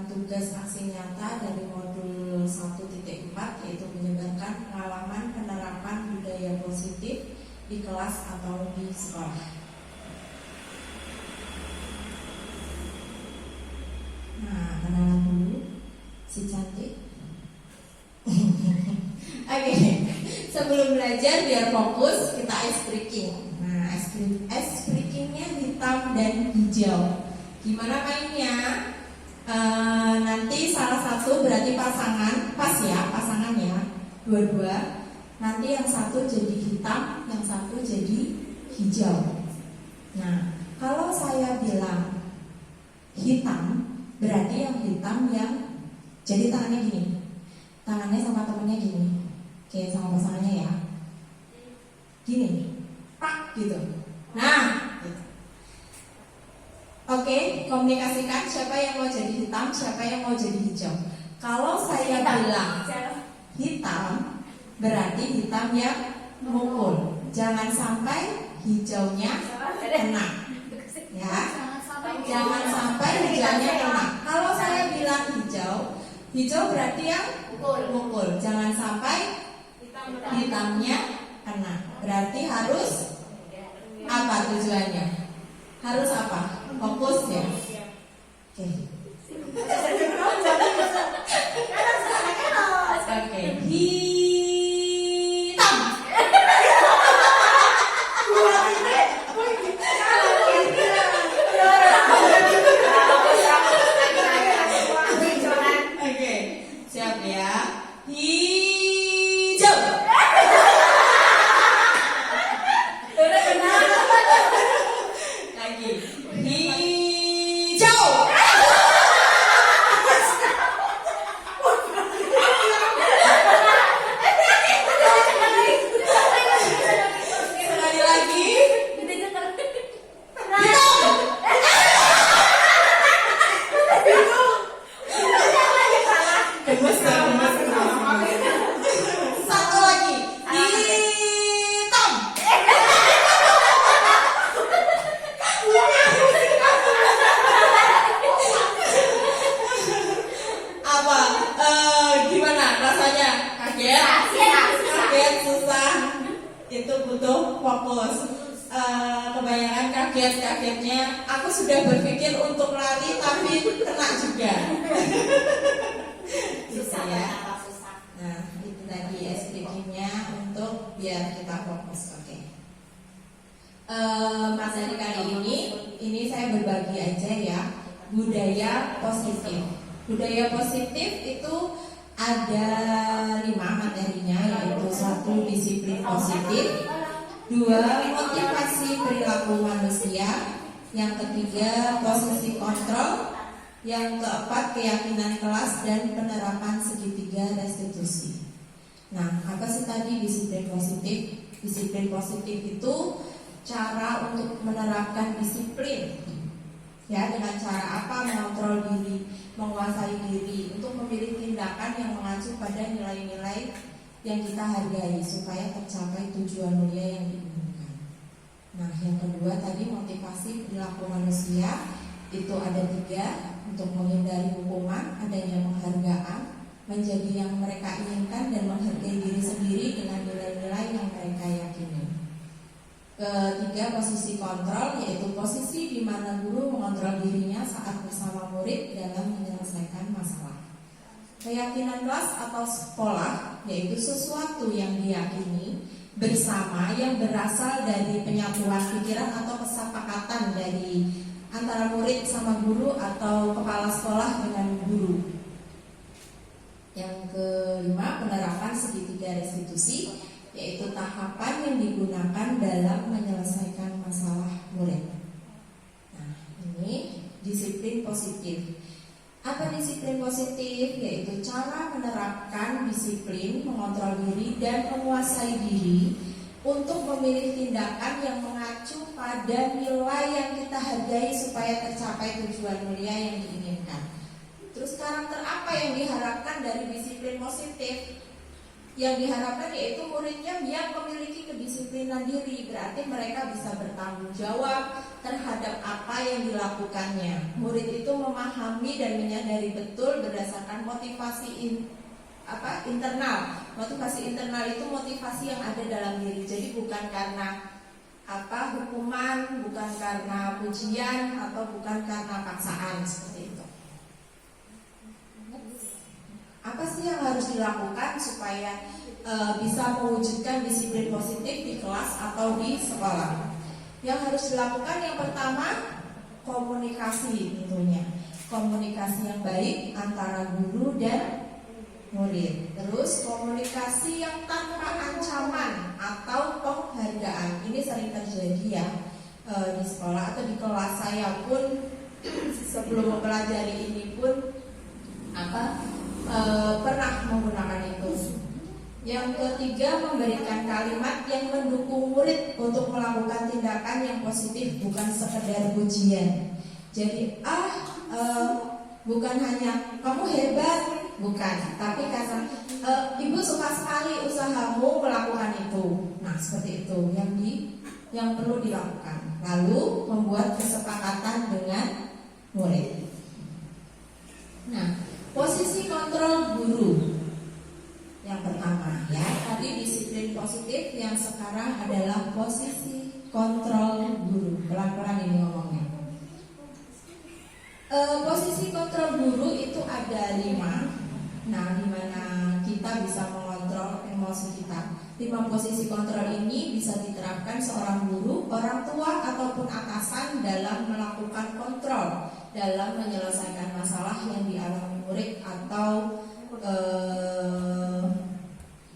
tugas aksi nyata dari modul 1.4, yaitu menyebarkan pengalaman penerapan budaya positif di kelas atau di sekolah. Nah, kenalan dulu si cantik. Oke, sebelum belajar biar fokus kita ice breaking. Nah, ice breakingnya hitam dan hijau. Gimana mainnya? Nanti salah satu berarti pasangan, pas ya pasangannya, dua-dua. Nanti yang satu jadi hitam, yang satu jadi hijau. Nah, kalau saya bilang hitam, berarti yang hitam yang jadi tangannya gini, tangannya sama temennya gini, kayak sama pasangannya ya, gini, pak gitu. Nah, gitu. Oke, komunikasikan siapa yang mau jadi hitam, siapa yang mau jadi hijau. Kalau saya bilang hitam, berarti hitam yang mukul. Jangan sampai hijaunya kena, ya. Jangan sampai hijaunya kena. Kalau saya bilang hijau, hijau berarti yang mukul. Jangan sampai hitamnya kena. Berarti harus apa tujuannya? Harus apa? Fokus ya. Oke. Oke. Hitam. Oke, siap ya. Hijau. Lagi. Hijau. Sekali lagi. Satu lagi. Hitam. Apa? Gimana rasanya? Kaget, susah. Itu butuh fokus. Kebanyakan kagetnya. Aku sudah berpikir untuk lari tapi kena juga. Bisa ya. Nah, itu tadi SPG-nya untuk biar kita fokus. Oke. Materi kali ini saya berbagi aja ya. Budaya positif. Budaya positif itu ada 5 materinya, yaitu 1 disiplin positif, 2 motivasi perilaku manusia, yang ketiga posisi kontrol, yang keempat keyakinan kelas dan penerapan segitiga restitusi. Nah, apa sih tadi disiplin positif? Disiplin positif itu cara untuk menerapkan disiplin. Ya, dengan cara apa? Mengontrol diri, menguasai diri, untuk memilih tindakan yang mengacu pada nilai-nilai yang kita hargai supaya tercapai tujuan mulia yang diinginkan. Nah, yang kedua tadi motivasi perilaku manusia, itu ada 3, untuk menghindari hukuman, adanya penghargaan, menjadi yang mereka inginkan dan menghargai diri sendiri dengan nilai-nilai yang mereka yakini. Ketiga, posisi kontrol, yaitu posisi di mana guru mengontrol dirinya saat bersama murid dalam menyelesaikan masalah. Keyakinan kelas atau sekolah, yaitu sesuatu yang diyakini bersama yang berasal dari penyatuan pikiran atau kesepakatan dari antara murid sama guru atau kepala sekolah dengan guru. Yang kelima, penerapan segitiga restitusi, yaitu tahapan yang digunakan dalam menyelesaikan masalah murid. Nah, ini disiplin positif. Apa disiplin positif? Yaitu cara menerapkan disiplin, mengontrol diri dan menguasai diri untuk memilih tindakan yang mengacu pada nilai yang kita hargai supaya tercapai tujuan mulia yang diinginkan. Terus karakter apa yang diharapkan dari disiplin positif? Yang diharapkan yaitu muridnya yang memiliki kedisiplinan diri, berarti mereka bisa bertanggung jawab terhadap apa yang dilakukannya. Murid itu memahami dan menyadari betul berdasarkan motivasi internal. Motivasi internal itu motivasi yang ada dalam diri. Jadi bukan karena hukuman, bukan karena pujian, atau bukan karena paksaan, seperti itu. Apa sih yang harus dilakukan supaya bisa mewujudkan disiplin positif di kelas atau di sekolah? Yang harus dilakukan yang pertama, komunikasi tentunya. Komunikasi yang baik antara guru dan murid. Terus komunikasi yang tanpa ancaman atau penghargaan. Ini sering terjadi ya di sekolah atau di kelas saya pun sebelum mempelajari ini pun pernah menggunakan itu. Yang ketiga, memberikan kalimat yang mendukung murid untuk melakukan tindakan yang positif, bukan sekedar pujian. Jadi bukan hanya kamu hebat, bukan, tapi karena ibu suka sekali usahamu melakukan itu. Nah, seperti itu yang perlu dilakukan. Lalu membuat kesepakatan dengan murid. Nah, posisi kontrol guru yang pertama ya, tadi disiplin positif, yang sekarang adalah posisi kontrol guru. Pelan-pelan ini ngomongnya. Posisi kontrol guru itu ada 5. Nah, dimana kita bisa mengontrol emosi kita. 5 posisi kontrol ini bisa diterapkan seorang guru, orang tua, ataupun atasan dalam melakukan kontrol dalam menyelesaikan masalah yang dialami murid atau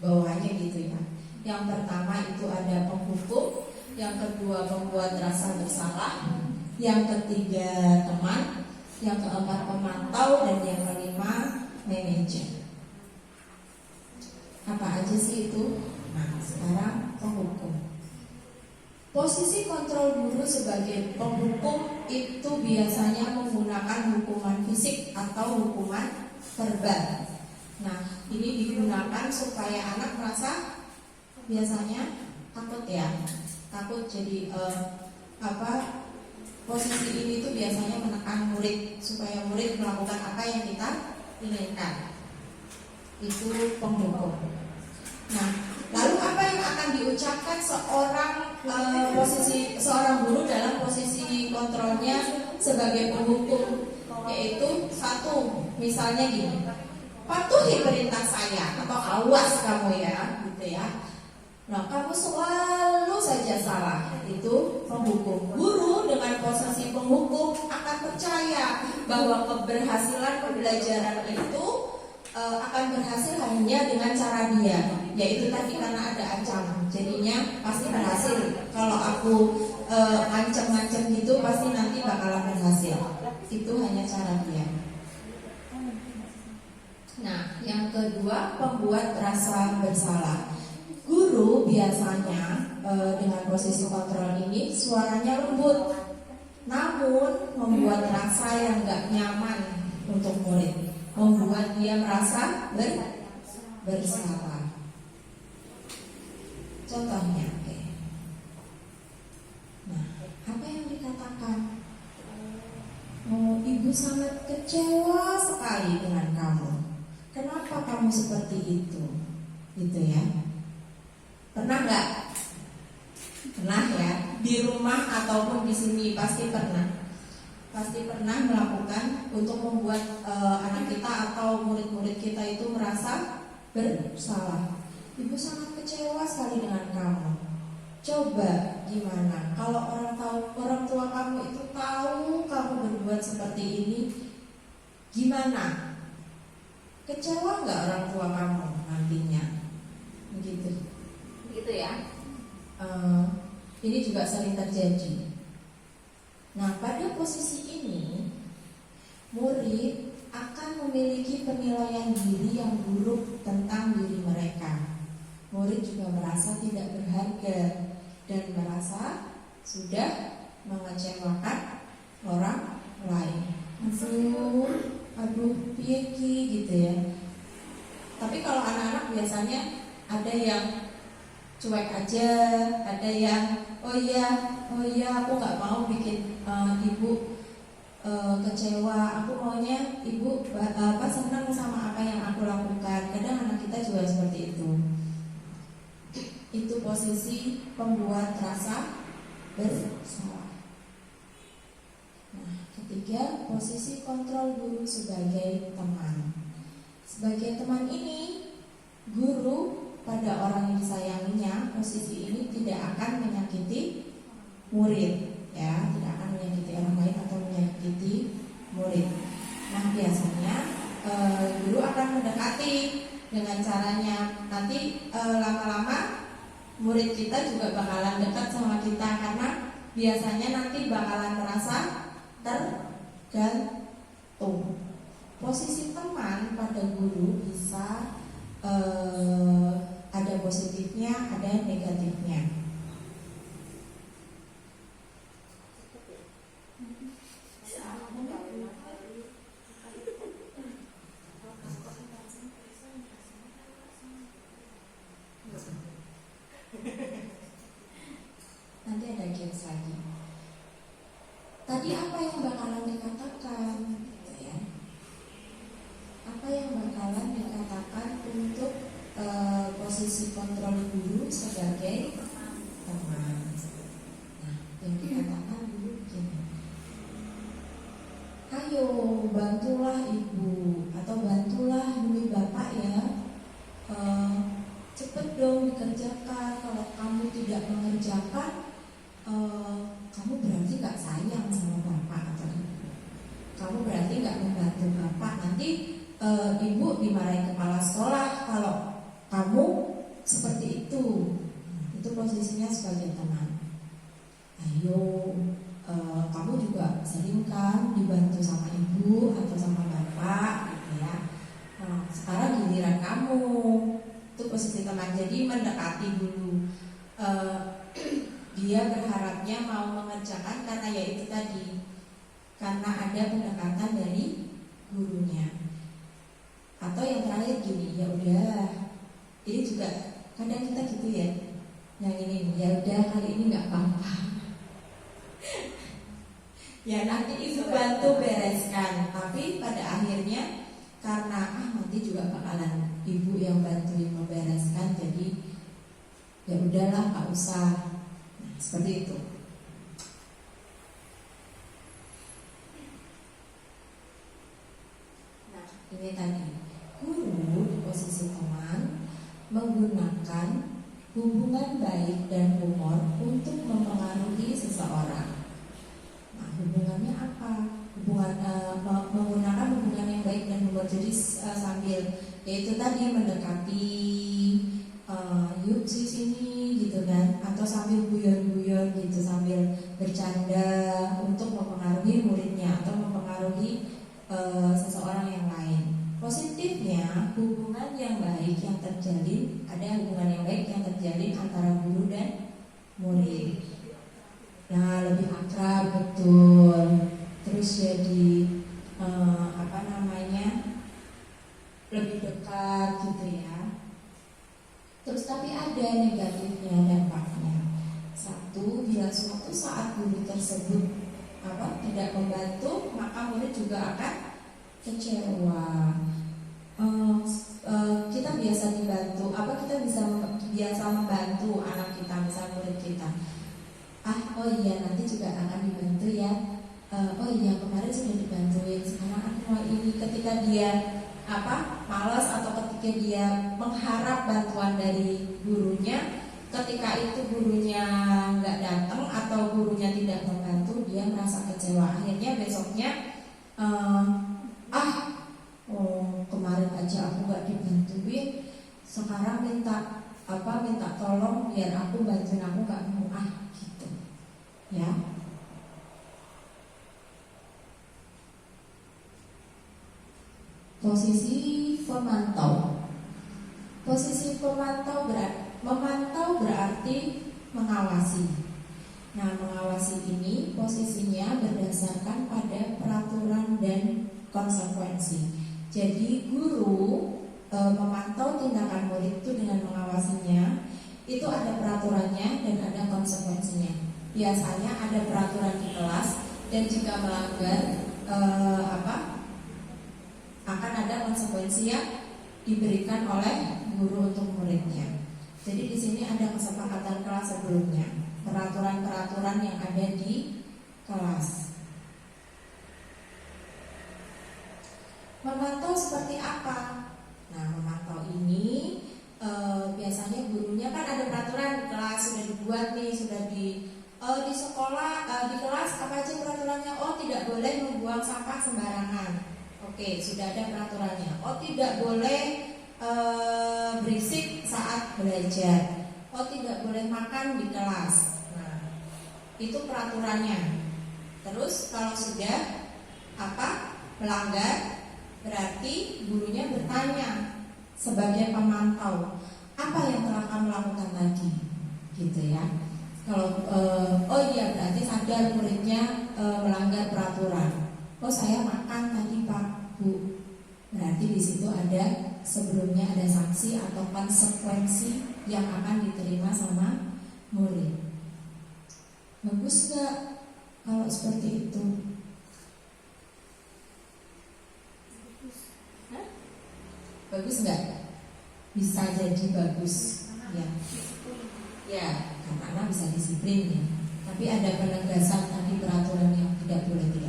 bawahannya gitu ya. Yang pertama itu ada penghukum, yang kedua membuat rasa bersalah, yang ketiga teman, yang keempat pemantau, dan yang kelima manajer. Apa aja sih itu? Nah, sekarang penghukum. Posisi kontrol guru sebagai penghukum itu biasanya menggunakan hukuman fisik atau hukuman verbal. Nah, ini digunakan supaya anak merasa biasanya takut ya, takut. Jadi posisi ini tuh biasanya menekan murid supaya murid melakukan apa yang kita inginkan. Itu penghukum. Nah, lalu apa yang akan diucapkan seorang guru dalam posisi kontrolnya sebagai penghukum? Yaitu 1, misalnya gini, patuhi perintah saya, atau awas kamu ya, gitu ya. Nah, kamu selalu saja salah, itu penghukum. Guru dengan posisi penghukum akan percaya bahwa keberhasilan pembelajaran itu akan berhasil hanya dengan cara dia, yaitu tadi karena ada ancaman. Jadinya pasti berhasil. Kalau aku ancam-ancam gitu, pasti nanti bakalan berhasil. Itu hanya cara dia. Nah, yang kedua, pembuat rasa bersalah. Guru biasanya dengan posisi kontrol ini suaranya lembut, namun membuat rasa yang gak nyaman untuk murid, membuat dia merasa bersalah. Contohnya, nah, apa yang dikatakan? Oh, ibu sangat kecewa sekali dengan kamu. Kenapa kamu seperti itu? Gitu ya. Pernah nggak? Pernah ya. Di rumah ataupun di sini pasti pernah. Pasti pernah melakukan untuk membuat anak kita atau murid-murid kita itu merasa bersalah. Ibu sangat kecewa sekali dengan kamu. Coba gimana kalau orang tua kamu itu tahu kamu berbuat seperti ini, gimana? Kecewa nggak orang tua kamu nantinya? Begitu ya. Ini juga sering terjadi. Nah, pada posisi ini murid akan memiliki penilaian diri yang buruk tentang diri mereka. Murid juga merasa tidak berharga dan merasa sudah mengecewakan orang lain. Aduh, piye ki gitu ya. Tapi kalau anak-anak biasanya Ada yang cuek aja, ada yang oh iya aku nggak mau bikin ibu kecewa, aku maunya ibu senang sama apa yang aku lakukan. Kadang anak kita juga seperti itu. Itu posisi pembuat rasa bersalah. Nah, ketiga, posisi kontrol guru sebagai teman. Sebagai teman ini, guru pada orang yang disayanginya, posisi ini tidak akan menyakiti murid, ya, tidak akan menyakiti orang lain atau menyakiti murid. Nah, biasanya guru akan mendekati dengan caranya. Nanti lama-lama murid kita juga bakalan dekat sama kita, karena biasanya nanti bakalan merasa tergantung. Posisi teman pada guru bisa ada positifnya, ada negatifnya. Nanti ada games lagi. Tadi apa yang bakalan dikatakan? Ya. Apa yang bakalan dikatakan untuk posisi kontrol guru sebagai teman? Nah, yang dikatakan dulu begini. Ayo bantulah ibu atau bantulah demi bapak ya. Cepet dong dikerjakan. Kalau kamu tidak mengerjakan, kamu berarti gak sayang sama bapak atau ibu. Kamu berarti gak membantu bapak. Nanti ibu dimarahin kepala sekolah kalau kamu seperti itu. Itu posisinya sebagai teman. Ayo, kamu juga sering kan dibantu sama ibu atau sama bapak, gitu ya. Nah, sekarang giliran kamu. Itu posisi teman. Jadi mendekati dulu. Dia berharapnya mau mengerjakan karena ya itu tadi, karena ada pendekatan dari gurunya. Atau yang terakhir gini, ya udah. Ini juga kadang kita gitu ya. Yang ini, ya udah kali ini nggak apa-apa. Ya nanti ibu bantu bereskan. Tapi pada akhirnya karena nanti juga bakalan ibu yang bantuin membereskan, jadi ya udahlah nggak usah. Nah, seperti itu. Nah, ini tadi guru di posisi teman menggunakan hubungan baik dan humor untuk mempengaruhi seseorang. Nah, hubungannya apa? Menggunakan hubungan yang baik dan humor. Jadi sambil yaitu tadi mendekati, yuk sini gitu kan, atau sambil guyon-guyon gitu, sambil bercanda untuk mempengaruhi muridnya atau mempengaruhi seseorang yang lain. Positifnya, hubungan yang baik yang terjalin, ada hubungan yang baik yang terjalin antara guru dan murid. Nah, lebih akrab, betul. Terus jadi lebih dekat gitu ya. Terus tapi ada negatifnya dampaknya. Satu, bila suatu saat guru tersebut tidak membantu, maka murid juga akan kecewa. Kita biasa dibantu, kita biasa membantu anak kita, misalnya murid kita. Oh iya nanti juga akan dibantu ya. Oh iya kemarin sudah dibantuin, sekarang aku mau ini. Ketika dia malas atau ketika dia mengharap bantuan dari gurunya, ketika itu gurunya nggak datang atau gurunya tidak membantu, dia merasa kecewa. Akhirnya besoknya kemarin aja aku nggak dibantuin, sekarang minta tolong biar aku bantuin, aku nggak mau gitu ya. Posisi pemantau. Posisi memantau berarti mengawasi. Nah, mengawasi ini posisinya berdasarkan pada peraturan dan konsekuensi. Jadi guru memantau tindakan murid itu dengan mengawasinya, itu ada peraturannya dan ada konsekuensinya. Biasanya ada peraturan di kelas dan jika melanggar akan ada konsekuensi yang diberikan oleh guru untuk muridnya. Jadi di sini ada kesepakatan kelas sebelumnya, peraturan-peraturan yang ada di kelas. Memantau seperti apa? Nah, memantau ini biasanya gurunya kan ada peraturan di kelas sudah dibuat nih, sudah di sekolah di kelas apa aja peraturannya? Oh, tidak boleh membuang sampah sembarangan. Oke, sudah ada peraturannya. Oh, tidak boleh berisik saat belajar. Oh, tidak boleh makan di kelas. Nah, itu peraturannya. Terus kalau sudah melanggar, berarti gurunya bertanya sebagai pemantau, apa yang telah kamu lakukan tadi, gitu ya. Kalau oh iya, berarti sadar muridnya melanggar peraturan. Oh, saya makan tadi Pak Bu. Berarti di situ ada sebelumnya ada sanksi atau konsekuensi yang akan diterima sama murid. Bagus nggak kalau seperti itu? Bagus nggak? Bisa jadi bagus, ya. Ya, karena bisa disiplin ya. Tapi ada penegasan tadi peraturan yang tidak boleh tadi.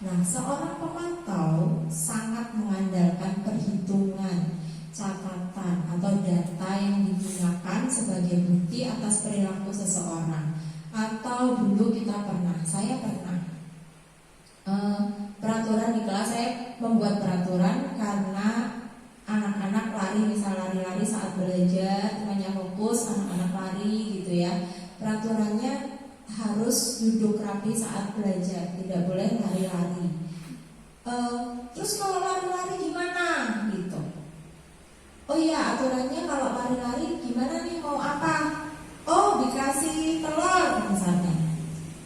Nah, seorang pemantau sangat mengandalkan perhitungan, catatan atau data yang digunakan sebagai bukti atas perilaku seseorang. Atau dulu saya pernah peraturan di kelas, saya membuat peraturan karena anak-anak lari saat belajar, temannya fokus, anak-anak lari gitu ya. Peraturannya harus duduk rapi saat belajar, tidak boleh lari-lari. Terus kalau lari-lari gimana gitu? Oh iya, aturannya kalau lari-lari gimana nih, mau apa? Oh, dikasih telur misalnya.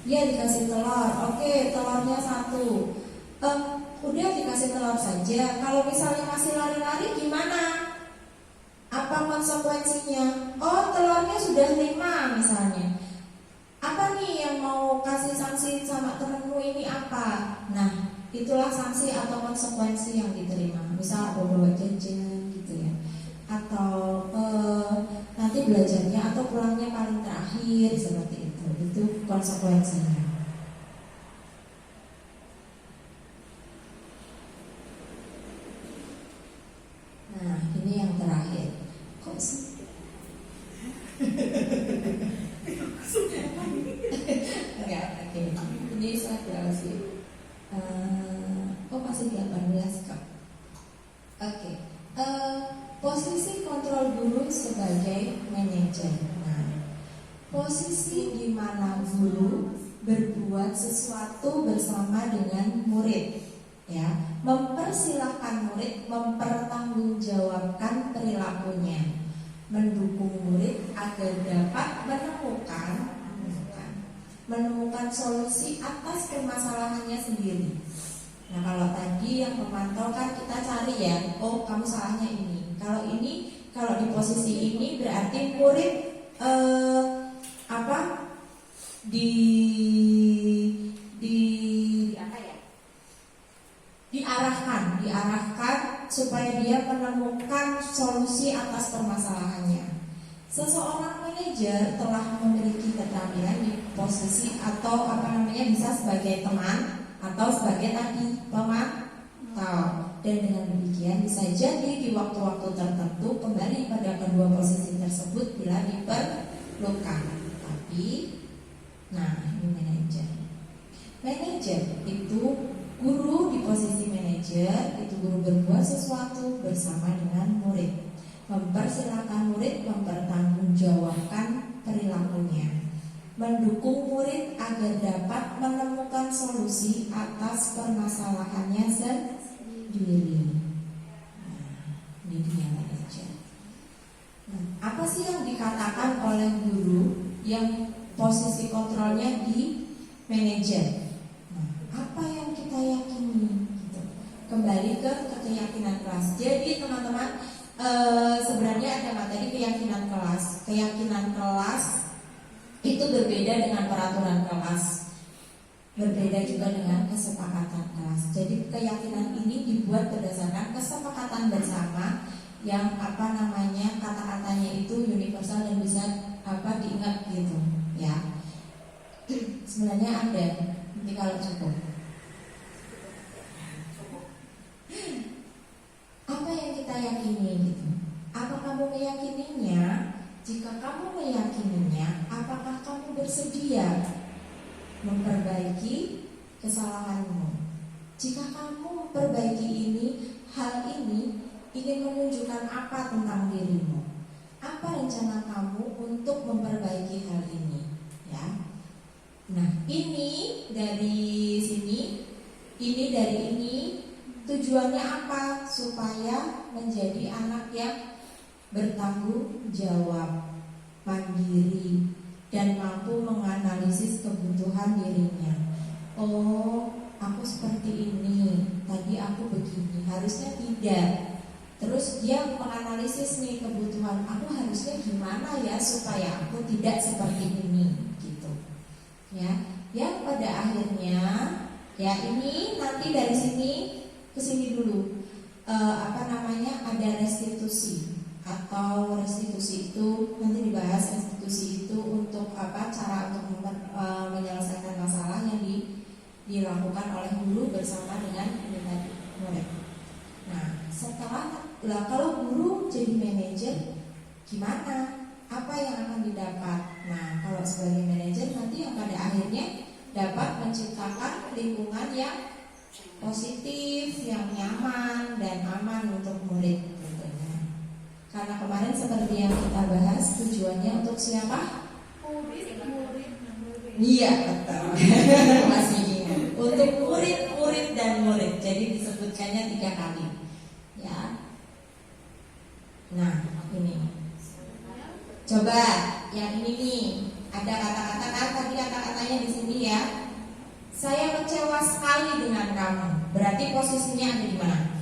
Ya, dikasih telur. Oke, telurnya 1. Udah dikasih telur saja. Kalau misalnya masih lari-lari gimana? Apa konsekuensinya? Oh, telurnya sudah 5 misalnya. Apa nih yang mau kasih sanksi sama temenmu ini apa? Nah, itulah sanksi atau konsekuensi yang diterima. Misal bawa jajan gitu ya. Atau nanti belajarnya atau pulangnya paling terakhir seperti itu. Itu konsekuensinya. Nah, ini yang terakhir. Kok sih? Enggak, oke. Ini saya berhasil. Masih 18 kok. Oke. Posisi kontrol guru sebagai manajer. Nah, posisi di mana guru berbuat sesuatu bersama dengan murid, ya, mempersilahkan murid mempertanggungjawabkan perilakunya, mendukung murid agar dapat menemukan solusi atas permasalahannya sendiri. Nah, kalau tadi yang memantau kan kita cari ya, oh kamu salahnya ini. Kalau di posisi ini berarti murid diarahkan supaya dia menemukan solusi atas permasalahannya. Seseorang manajer telah memiliki keterampilan di posisi atau bisa sebagai teman atau sebagai tadi pemantau, dan dengan demikian bisa jadi di waktu-waktu tertentu kembali pada kedua posisi tersebut bila diperlukan. Tapi, nah ini manajer itu guru di posisi manajer itu guru berbuat sesuatu bersama dengan murid, mempersilahkan murid mempertanggungjawabkan perilakunya, mendukung murid agar dapat menemukan solusi atas permasalahannya sendiri. Nah, ini dia manajer. Nah, apa sih yang dikatakan oleh guru yang posisi kontrolnya di manajer? Nah, apa yang kita yakini? Gitu. Kembali ke ke keyakinan kelas. Jadi teman-teman, sebenarnya ada materi keyakinan kelas. Keyakinan kelas itu berbeda dengan peraturan kelas, berbeda juga dengan kesepakatan kelas. Jadi keyakinan ini dibuat berdasarkan kesepakatan bersama yang kata-katanya itu universal dan bisa diingat gitu ya. Sebenarnya ada, nanti kalau cukup. Apa yang kita yakini gitu? Apa kamu meyakininya? Jika kamu meyakininya, apakah kamu bersedia memperbaiki kesalahanmu? Jika kamu memperbaiki hal ini ingin menunjukkan apa tentang dirimu? Apa rencana kamu untuk memperbaiki hal ini? Ya. Nah, ini dari sini, ini dari ini. Tujuannya apa? Supaya menjadi anak yang bertanggung jawab, mandiri, dan mampu menganalisis kebutuhan dirinya. Oh, aku seperti ini, tadi aku begini, harusnya tidak. Terus dia menganalisis nih kebutuhan, aku harusnya gimana ya supaya aku tidak seperti ini, gitu. Ya, yang pada akhirnya, ya ini nanti dari sini ke sini dulu, ada restitusi. Atau restitusi itu nanti dibahas. Restitusi itu untuk cara untuk menyelesaikan masalah yang dilakukan oleh guru bersama dengan murid. Nah, kalau guru jadi manajer, gimana? Apa yang akan didapat? Nah, kalau sebagai manajer nanti yang pada akhirnya dapat menciptakan lingkungan yang positif, yang nyaman dan aman untuk murid tentunya. Karena kemarin seperti yang kita bahas, tujuannya untuk siapa? Murid. Iya, betul. Masih ingat. Untuk murid dan murid. Jadi disebutkannya 3 kali. Ya. Nah, ini. Coba yang ini nih. Ada kata-kata kan tadi kata-katanya di sini ya. Saya kecewa sekali dengan kamu. Berarti posisinya ada di mana?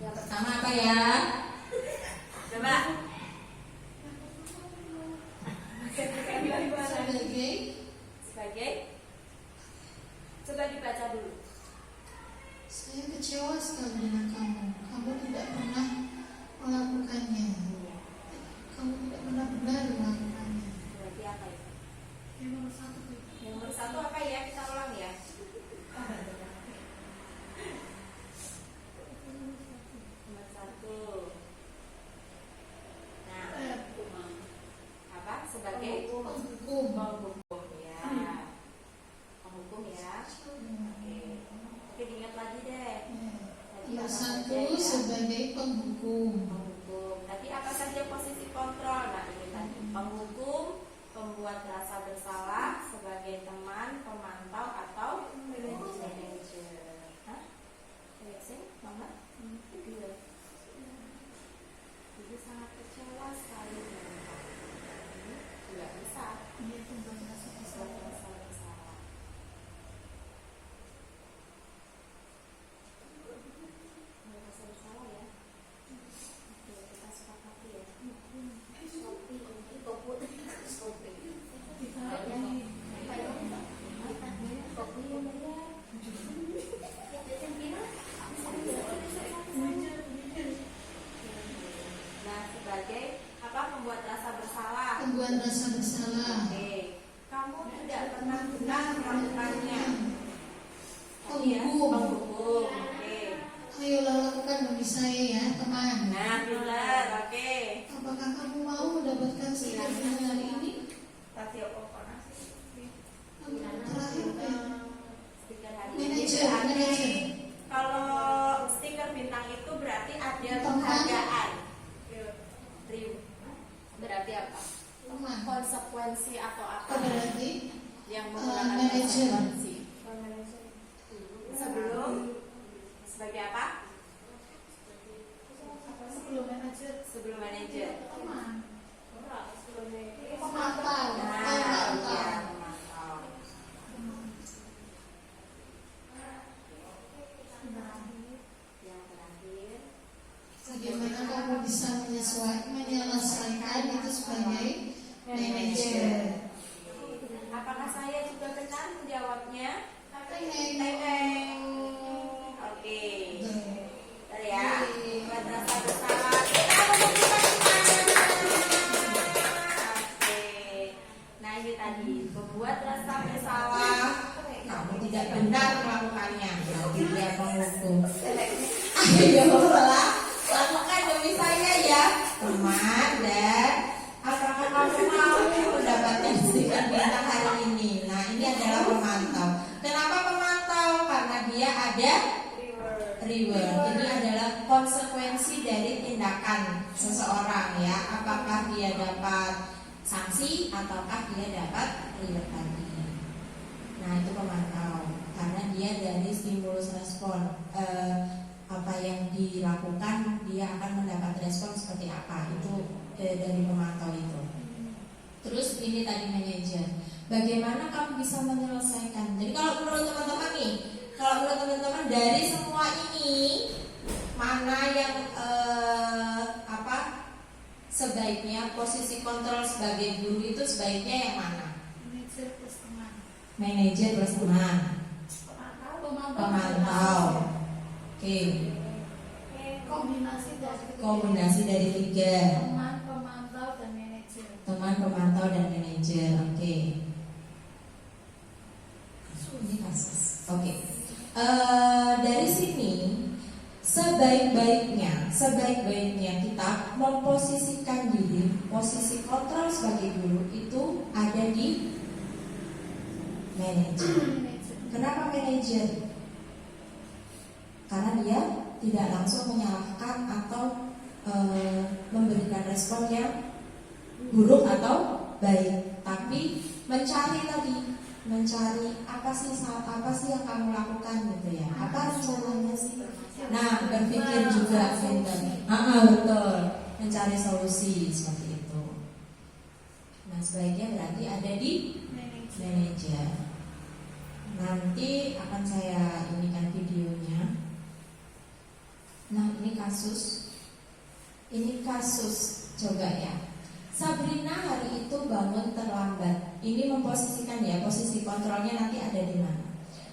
Yang pertama apa ya? Coba. Sebagai. Coba dibaca dulu. Saya kecewa sekali dengan kamu. Kamu tidak pernah melakukannya. Kamu tidak pernah benar melakukannya. Berarti apa itu? Yang nomor 1. Yang nomor 1 apa ya? Kita ulang ya. Nomor 1. Nah, apa? Sebagai penghukum. Ya. Penghukum ya. Oke, diingat lagi deh. Nomor 1 sebagai penghukum. Tadi apa saja posisi kontrol? Nah, ini tadi penghukum, pembuat rasa bersalah, sebagai teman, pemantau atau manajer. Hah? Mama? Iya. Ibu sangat kecewa sekali dengan kamu. Tidak bisa. Dia pembuat rasa bersalah. Pembuat rasa bersalah. Oke. Kamu tidak pernah benar melakukannya. Penghukum. Oke. Ayolah lakukan demi saya ya teman. Nah, benar. Oke. Apakah kamu mau mendapatkan stiker bintang hari ini? Rasio pokoknya. Terakhir ya. Stiker hari ini Manajer. kalau stiker bintang itu berarti ada Teman. penghargaan. Berarti apa? Teman. Konsekuensi atau apa? Berarti Yang menggunakan manajer. konsekuensi. Sebelum sebagai apa? sebelum manajer. Sebelum manajer. Teman. Pemantau. Nah, iya, pemantau. Bagaimana kamu bisa menyelesaikan itu sebagai manajer? Apakah saya juga benar menjawabnya? Teng. Oke. Betul. Bentar ya. Buat rasa bersalah. Kita menentukan Oke. Nah ini tadi membuat rasa bersalah. Kamu tidak benar melakukannya. Berarti dia menghukum. Ayo lah, lakukan demi saya ya, teman. Dan apakah kamu mau mendapatkan stiker bintang hari ini? Nah, ini adalah pemantau. Kenapa pemantau? Karena dia ada reward. Ini adalah konsekuensi dari tindakan seseorang ya. Apakah dia dapat sanksi ataukah dia dapat reward tadi. Nah, itu pemantau. Karena dia dari stimulus respon. Apa yang dilakukan dia akan mendapat respon seperti apa, itu dari pemantau itu. Terus ini tadi manajer, bagaimana kamu bisa menyelesaikan. Jadi kalau menurut teman-teman nih, kalau menurut teman-teman dari semua ini mana yang sebaiknya posisi kontrol sebagai guru itu sebaiknya yang mana? Manajer plus teman. Manajer plus teman. Pemantau. Oke. Kombinasi dari tiga. Teman, pemantau, dan manajer. Teman, pemantau, dan manajer. Oke. Ini kasus. Oke. Dari sini sebaik-baiknya kita memposisikan diri, posisi kontrol sebagai guru itu ada di manajer. Kenapa manajer? Karena dia tidak langsung menyalahkan atau memberikan respon yang buruk atau baik, tapi mencari apa sih yang kamu lakukan gitu ya, apa rencananya sih. Nah, berpikir juga betul, mencari solusi seperti itu. Nah, sebaiknya berarti ada di manajer. Nanti akan saya inikan videonya. Nah, ini kasus coba ya. Sabrina hari itu bangun terlambat. Ini memposisikan ya, posisi kontrolnya nanti ada di mana.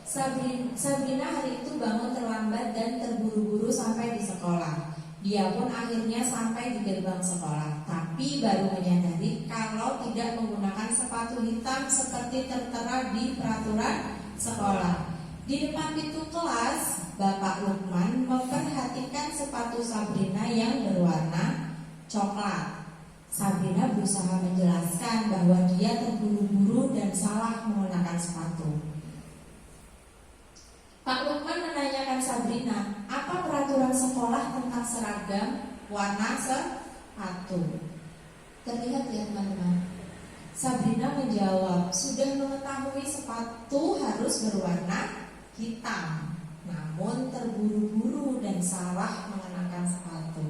Sabrina hari itu bangun terlambat dan terburu-buru sampai di sekolah. Dia pun akhirnya sampai di gerbang sekolah, tapi baru menyadari kalau tidak menggunakan sepatu hitam seperti tertera di peraturan sekolah. Di depan pintu kelas, Bapak Lukman memperhatikan sepatu Sabrina yang berwarna coklat. Sabrina berusaha menjelaskan bahwa dia terburu-buru dan salah menggunakan sepatu. Pak Lukman menanyakan Sabrina, apa peraturan sekolah tentang seragam warna sepatu? Terlihat ya teman-teman. Sabrina menjawab, sudah mengetahui sepatu harus berwarna hitam, namun terburu-buru dan salah mengenakan sepatu.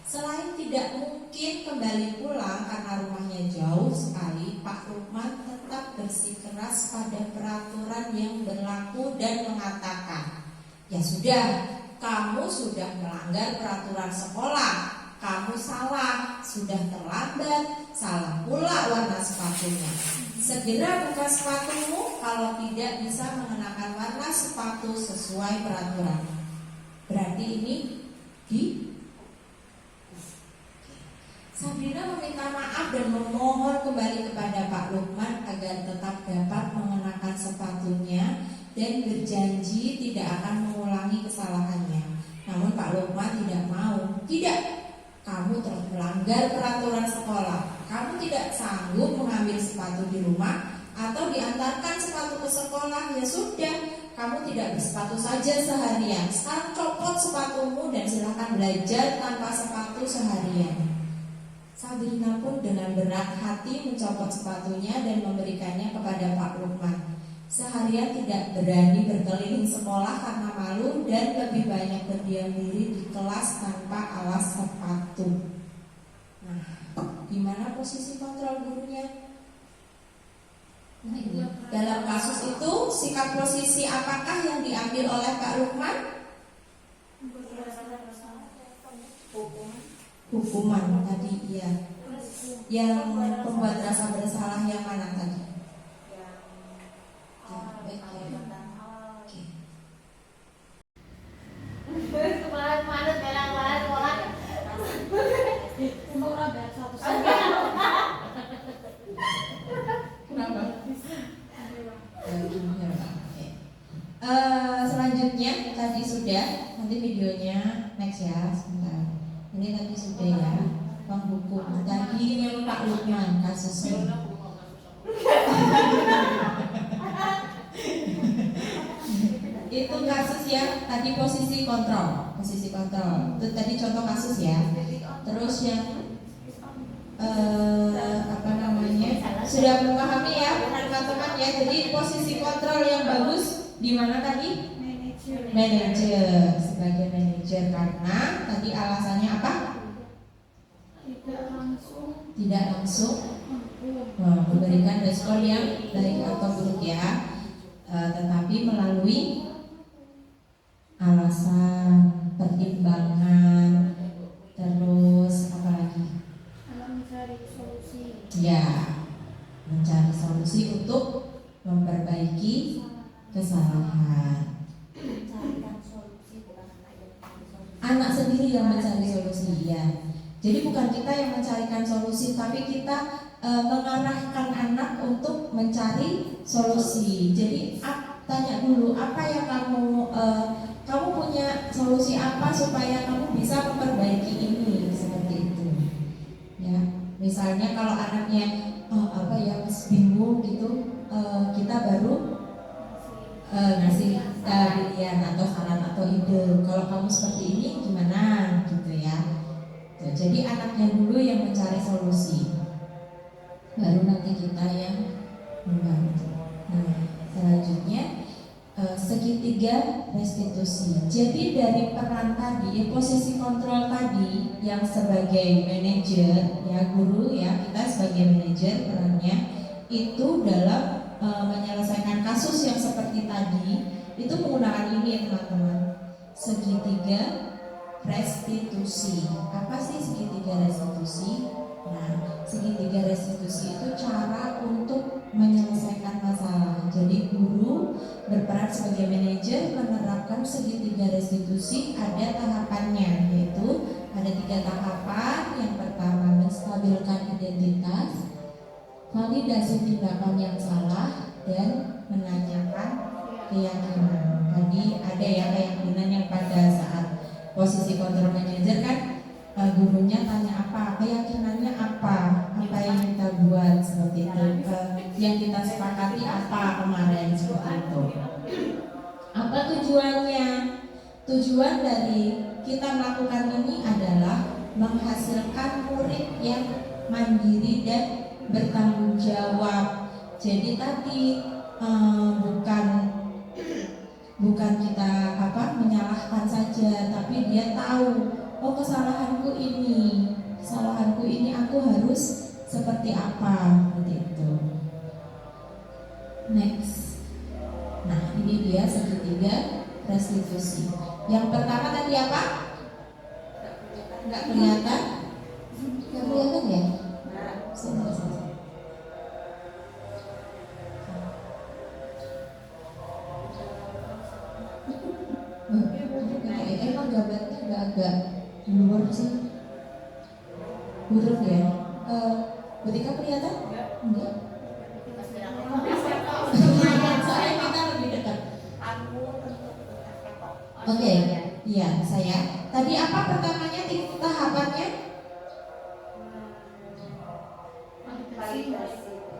Selain tidak mungkin kembali pulang karena rumahnya jauh sekali, Pak Lukman tetap bersikeras pada peraturan yang berlaku dan mengatakan, ya sudah, kamu sudah melanggar peraturan sekolah, kamu salah, sudah terlambat, salah pula warna sepatunya. Segera buka sepatumu, kalau tidak bisa mengenakan warna sepatu sesuai peraturan. Berarti ini Sabrina meminta maaf dan memohon kembali kepada Pak Lukman agar tetap dapat mengenakan sepatunya dan berjanji tidak akan mengulangi kesalahannya. Namun Pak Lukman tidak mau. Tidak, kamu telah melanggar peraturan sekolah. Kamu tidak sanggup mengambil sepatu di rumah atau diantarkan sepatu ke sekolah. Ya sudah, kamu tidak bersepatu saja seharian. Sekarang copot sepatumu dan silakan belajar tanpa sepatu seharian. Sabrina pun dengan berat hati mencopot sepatunya dan memberikannya kepada Pak Lukman. Seharian tidak berani berkeliling sekolah karena malu dan lebih banyak berdiam diri di kelas tanpa alas sepatu. Nah, di mana posisi kontrol gurunya? Nah, ini. Dalam kasus itu, sikap posisi apakah yang diambil oleh Pak Lukman? hukuman tadi ya. Yang membuat rasa bersalah yang mana tadi? Oke. Kenapa? Selanjutnya tadi sudah, nanti videonya next ya sebentar. Ini tadi sudah ya, penghukum. Tadi yang Pak Lukman kasusnya. Itu kasus yang tadi posisi kontrol. Itu tadi contoh kasus ya. Terus yang apa namanya, sudah memahami ya teman-teman ya. Jadi posisi kontrol yang bagus di mana tadi? Manajer, sebagai manajer, karena tadi alasannya apa? Tidak langsung memberikan respon yang baik atau buruk ya, tetapi melalui alasan, pertimbangan, terus apa lagi? Ya, mencari solusi untuk memperbaiki kesalahan. Anak sendiri yang mencari solusi ya. Jadi bukan kita yang mencarikan solusi, tapi kita mengarahkan anak untuk mencari solusi. Jadi tanya dulu, apa yang kamu punya solusi apa supaya kamu bisa memperbaiki ini, seperti itu. Ya, misalnya kalau anaknya bingung gitu, kita baru ngasih pilihan atau saran atau ide. Kalau kamu seperti ini gimana gitu ya. Jadi anaknya dulu yang mencari solusi, baru nanti kita yang membantu. Nah, selanjutnya segitiga restitusi. Jadi dari peran tadi, posisi kontrol tadi yang sebagai manajer ya, guru ya, kita sebagai manajer perannya itu dalam menyelesaikan kasus yang seperti tadi itu menggunakan ini ya teman-teman, segitiga restitusi. Apa sih segitiga restitusi? Nah, segitiga restitusi itu cara untuk menyelesaikan masalah. Jadi guru berperan sebagai manajer menerapkan segitiga restitusi. Ada tahapannya, yaitu ada 3 tahapan. Yang pertama, menstabilkan identitas, validasi tindakan yang salah, dan menanyakan keyakinan. Tadi ada ya keyakinan yang pada saat posisi kontrol manajer kan, gurunya tanya apa, keyakinannya apa yang kita buat seperti itu, yang kita sepakati apa kemarin seperti itu. Apa tujuannya? Tujuan dari kita melakukan ini adalah menghasilkan murid yang mandiri dan bertanggung jawab. Jadi tadi bukan kita menyalahkan saja, tapi dia tahu, oh kesalahanku ini aku harus seperti apa, seperti itu. Next. Nah, ini dia segitiga restitusi. Yang pertama tadi apa? Enggak kelihatan? Enggak kelihatan ya? Emang gambarnya agak blur sih, buruk ya. Ketika kelihatan? Enggak. Saya kita lebih dekat. Oke, iya saya. Tadi apa pertamanya tahapannya?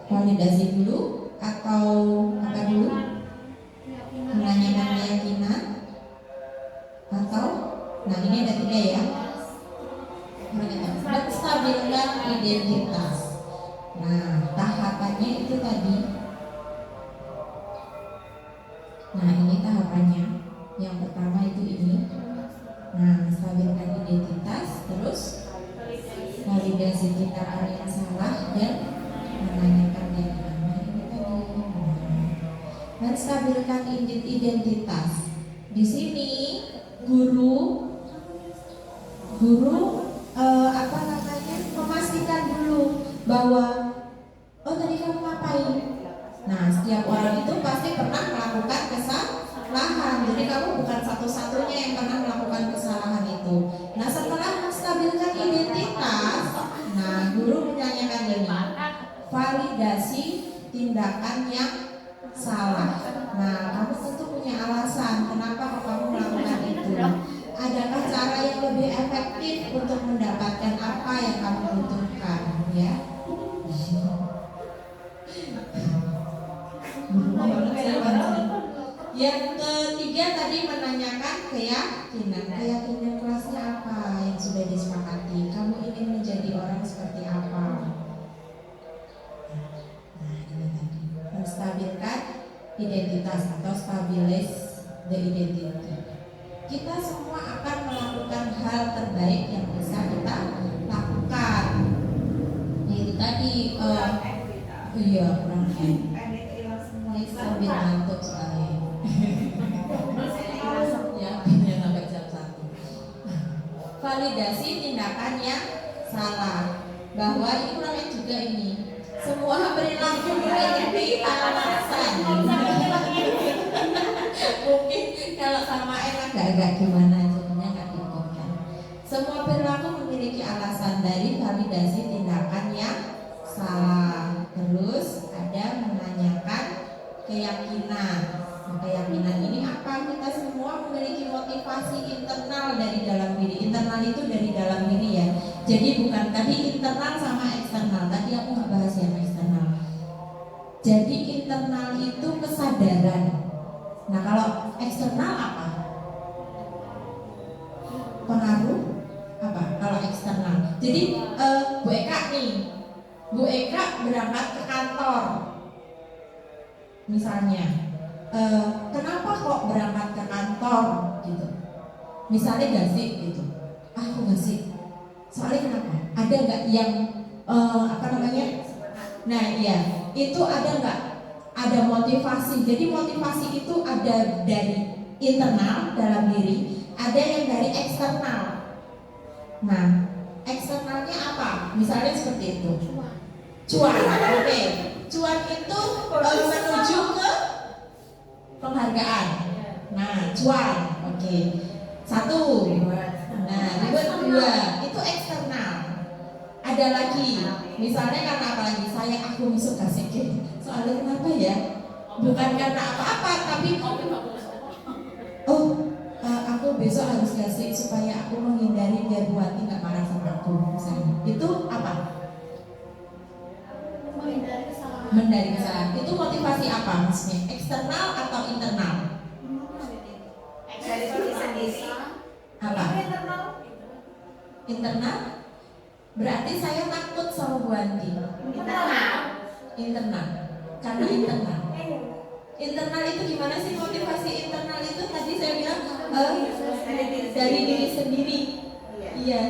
Validasi dulu atau apa dulu? Menanyakan keyakinan atau, nah ini ada 3 ya. Menstabilkan identitas. Nah, tahapannya itu tadi. Nah, ini tahapannya. Yang pertama itu ini. Nah, menstabilkan identitas, terus validasi tindakan yang salah dan menanyakan keyakinan. Nah, ini tadi. Menstabilkan identitas. Di sini guru validasi tindakan yang salah. Nah, kamu tentu punya alasan kenapa kok kamu melakukan itu. Adakah cara yang lebih efektif untuk mendapatkan apa yang kamu butuhkan, ya? Yang ketiga tadi menanyakan keyakinan. Keyakinan kelasnya apa yang sudah disepakati? Kamu ingin menjadi orang seperti apa? Nah, ini tadi menstabilkan identitas atau stabilize the identity. Kita semua akan melakukan hal terbaik yang bisa kita lakukan. Itu tadi iya kurang sambil ngantuk soalnya. Ya, punya sampai jam 1. Validasi tindakan yang salah. Bahwa ini kurangnya juga ini. Semua perilaku memiliki alasan. Mungkin kalau sama agak gimana jadinya nggak diikutkan. Semua perilaku memiliki alasan dari validasi tindakan yang salah. Terus ada menanyakan keyakinan. Nah, keyakinan ini apa? Kita semua memiliki motivasi internal dari dalam diri. Internal itu dari dalam diri ya. Jadi bukan tadi internal sama eksternal. Tadi aku nggak bahas yang eksternal. Jadi internal itu kesadaran. Nah, kalau eksternal apa? Pengaruh apa? Kalau eksternal. Jadi Bu Eka nih, Bu Eka berangkat ke kantor. Misalnya, kenapa kok berangkat ke kantor gitu? Misalnya gasik gitu. Aku gasik. Soalnya kenapa? Ada nggak yang apa namanya? Nah, iya, itu ada nggak? Ada motivasi. Jadi motivasi itu ada dari internal dalam diri, ada yang dari eksternal. Nah, eksternalnya apa? Misalnya seperti itu. Cuan, oke. Cuan itu menuju ke penghargaan. Nah, cuan, oke. 1. Nah, reward 2. Itu eksternal. Ada lagi, misalnya karena apa lagi? Aku besok kasih cake. Soalnya kenapa ya? Bukan karena apa-apa, tapi aku besok harus kasih supaya aku menghindari biar Bu Wati nggak marah sama aku. Misalnya, itu apa? Menghindari kesalahan. Itu motivasi apa maksudnya? Eksternal atau internal? Dari diri sendiri. Apa? Internal? Berarti saya takut sama Bu Wanti. Internal. Karena internal. Internal itu gimana sih motivasi internal itu? Tadi saya bilang dari diri sendiri. Iya.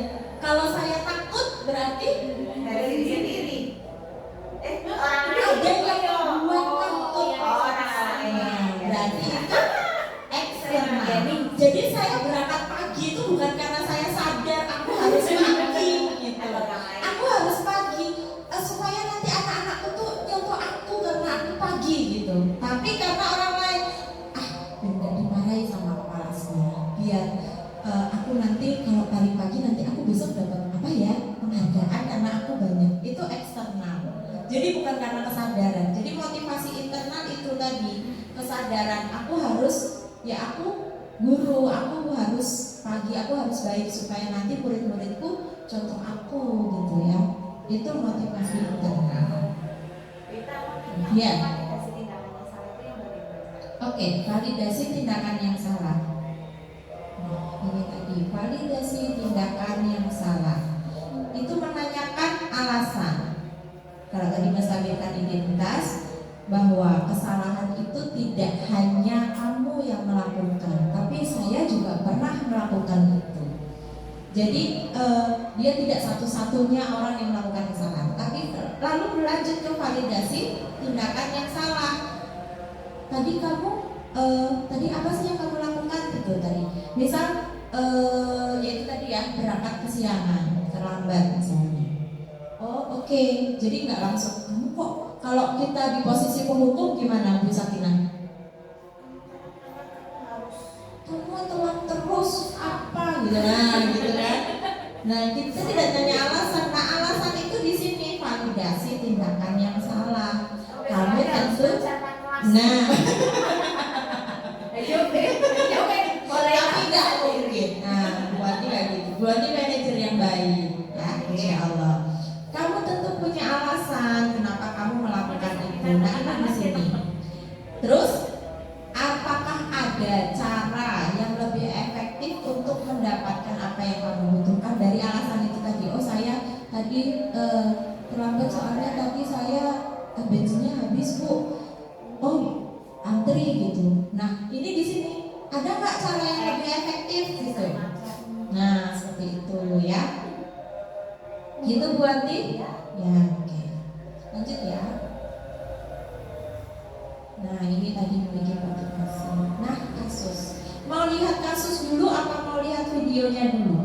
Kalau saya takut berarti Dari diri sendiri. Orang ada yang membuat takut. orang lain. Berarti itu eksternal. Jadi saya berangkat pagi itu bukan karena saya sadar aku harus pagi gitu. Aku harus pagi supaya nanti anak-anakku tuh nyontoh aku karena aku pagi gitu. Tapi karena orang lain, biar dimarahi sama kepala sekolah. Biar aku nanti kalau pagi nanti aku besok dapat apa ya? Penghargaan karena aku banyak. Itu eksternal. Jadi bukan karena kesadaran. Jadi motivasi internal itu tadi kesadaran. Aku harus aku guru, aku harus pagi, aku harus baik supaya nanti murid-muridku contoh aku gitu ya. Itu motivasi internal. Ya. Oke, validasi tindakan yang salah. Ini tadi validasi tindakan yang salah. Itu menanyakan alasan. Kalau tadi menstabilkan identitas, bahwa kesalahan itu tidak hanya kamu yang melakukan, tapi saya juga pernah melakukan itu. Jadi dia tidak satu-satunya orang yang melakukan kesalahan, tapi lalu berlanjut ke validasi tindakan yang salah. Tadi kamu tadi apa sih yang kamu lakukan itu tadi? Misal yaitu tadi ya berangkat kesiangan, terlambat misalnya. Oh oke. Jadi nggak langsung kamu kok. Kalau kita di posisi penghukum gimana Bu Sakinah? Kamu telat terus apa gitu kan? Nah kita tidak tanya alasan. Nah alasan itu di sini validasi memvalidasi tindakan yang salah. Kamu tentu, nah, tapi nggak mungkin. Nah, buatnya nggak gitu. Buatnya manajer yang baik, ya, insya Allah. Kamu tentu punya alasan kenapa kamu melakukan itu. Nah, ini di sini. Terus, apakah ada cara yang lebih efektif untuk mendapatkan apa yang kamu butuhkan dari alasan itu tadi? Oh, saya tadi terlambat soalnya tadi saya bensinnya habis, Bu. Oh, antri gitu. Nah, ini di sini ada nggak cara yang lebih efektif gitu? Nah, seperti itu ya. Gitu Bu Anti? Ya, oke. Lanjut ya. Nah, ini tadi membuat motivasi. Nah, kasus. Mau lihat kasus dulu apa mau lihat videonya dulu?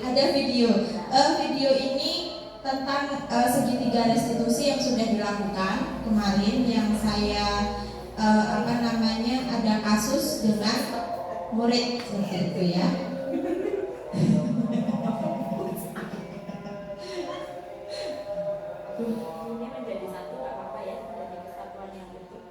Ada video. Video ini tentang segitiga restitusi yang sudah dilakukan kemarin, yang saya ada kasus dengan murid seperti itu ya. Ini menjadi satu nggak apa-apa ya, menjadi kesatuan yang utuh.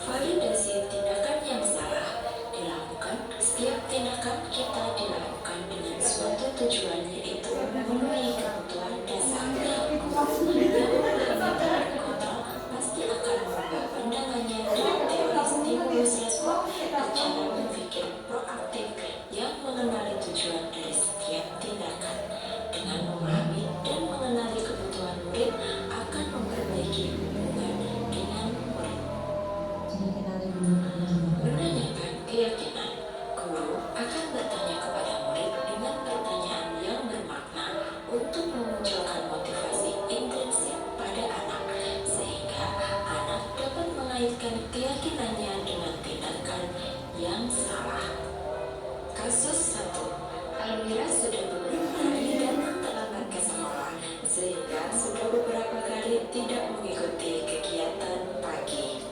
Validasi tindakan yang salah dilakukan. Setiap tindakan kita dilakukan dengan suatu tujuan, yaitu memenuhi kebutuhan dasar. Yang memahami kontrol pasti akan merubah pandangannya dari teori stimulus respon ke cara berpikir proaktif yang mengenali tujuan dari setiap tindakan. Dengan memahami dan mengenali kebutuhan murid akan memperbaiki hubungan dengan murid. Jadi kenali dulu. Menanyakan keyakinan. Guru akan bertanya kepada murid dengan pertanyaan yang bermakna untuk memunculkan motivasi intrinsik pada anak, sehingga anak dapat mengaitkan keyakinannya dengan tindakan yang salah. Kasus 1. Almira sudah beberapa hari datang terlambat ke sekolah, sehingga sudah beberapa kali tidak mengikuti kegiatan pagi.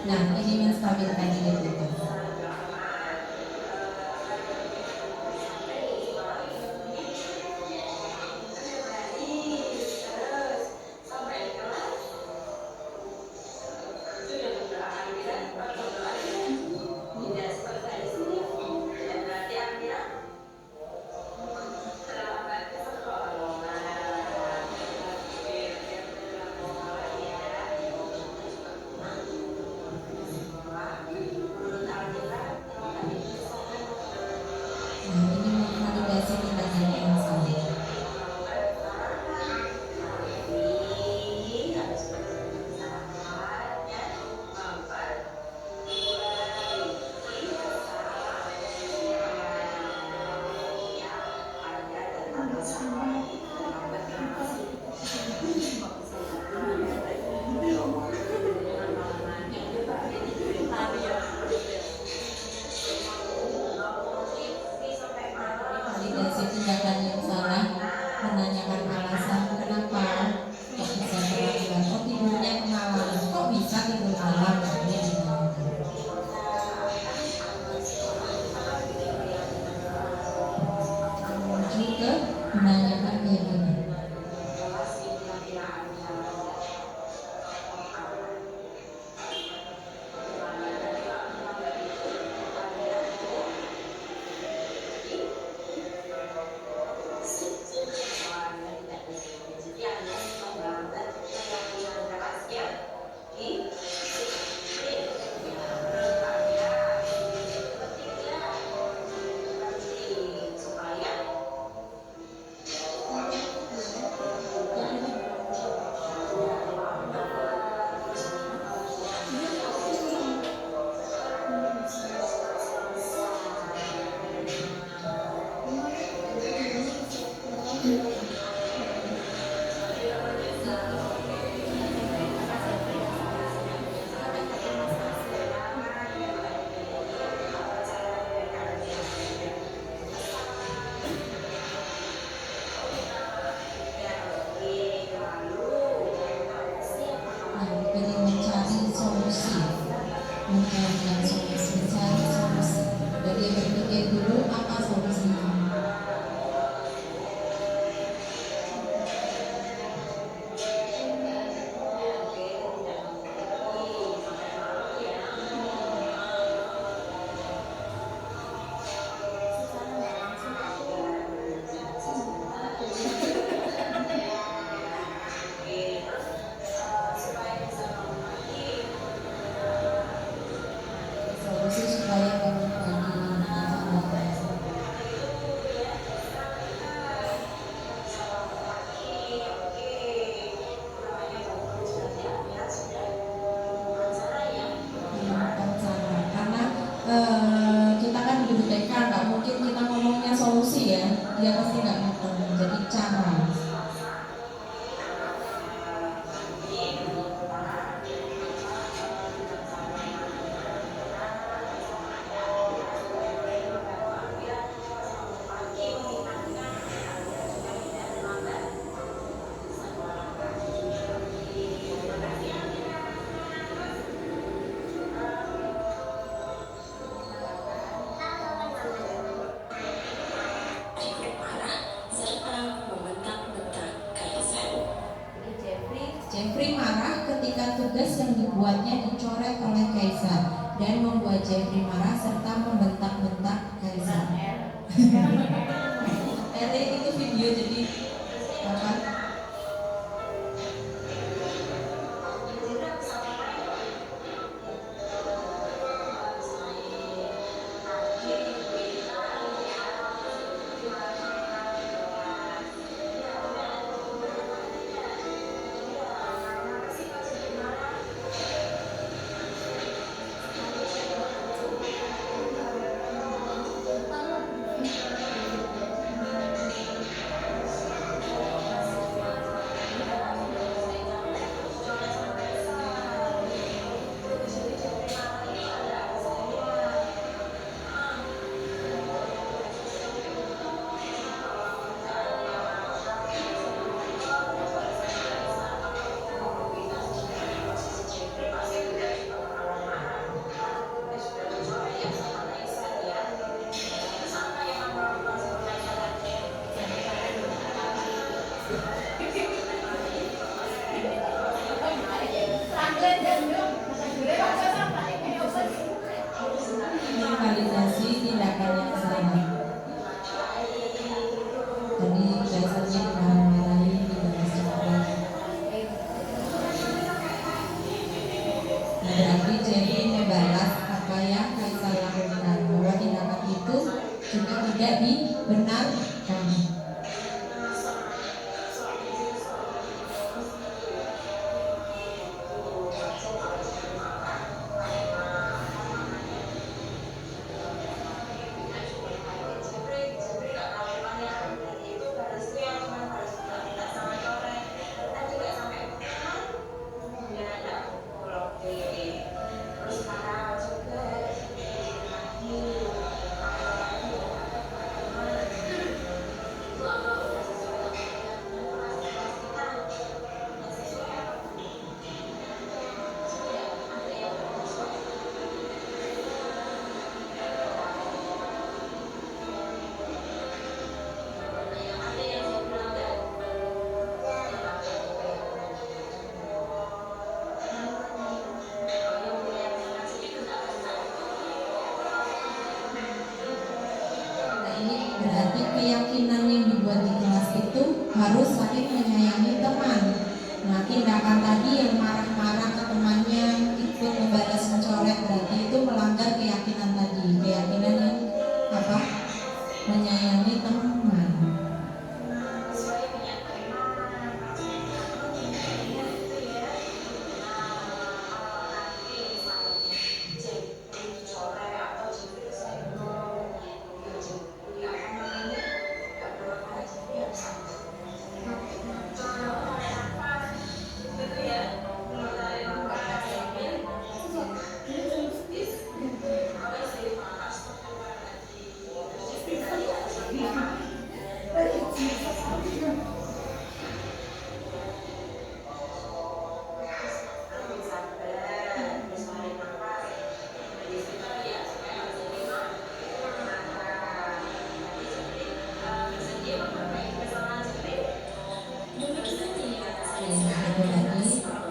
Nah, ini menstabilkan identitas. membuat Jeffrey marah serta membentak-bentak Kaisar. Itu video jadi apa? Minimalisasi tindakan yang salah. Jadi biasanya dimarah-marahin dibalas marah. Nah, berarti Jeffrey membalas apa yang Kaisar lakukan, bahwa tindakan itu juga tidak dibenarkan. Berarti keyakinan yang dibuat di kelas itu harus saling menyayangi teman. Nah, tindakan tadi yang marah-marah ke temannya, ikut membalas mencoret, berarti itu melanggar keyakinan tadi. Keyakinan yang apa? Menyayangi teman.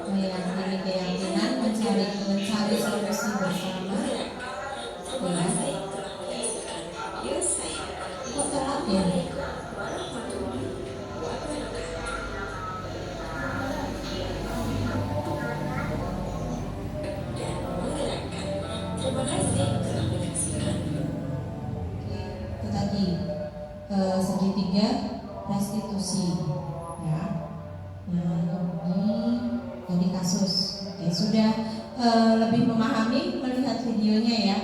Meyakini keyakinan, mencari solusi bersama. Kok telat ya? Terima kasih telah menyaksikan. Itu tadi segitiga restitusi, ya. Nah, ini jadi kasus. Oke, sudah lebih memahami melihat videonya ya.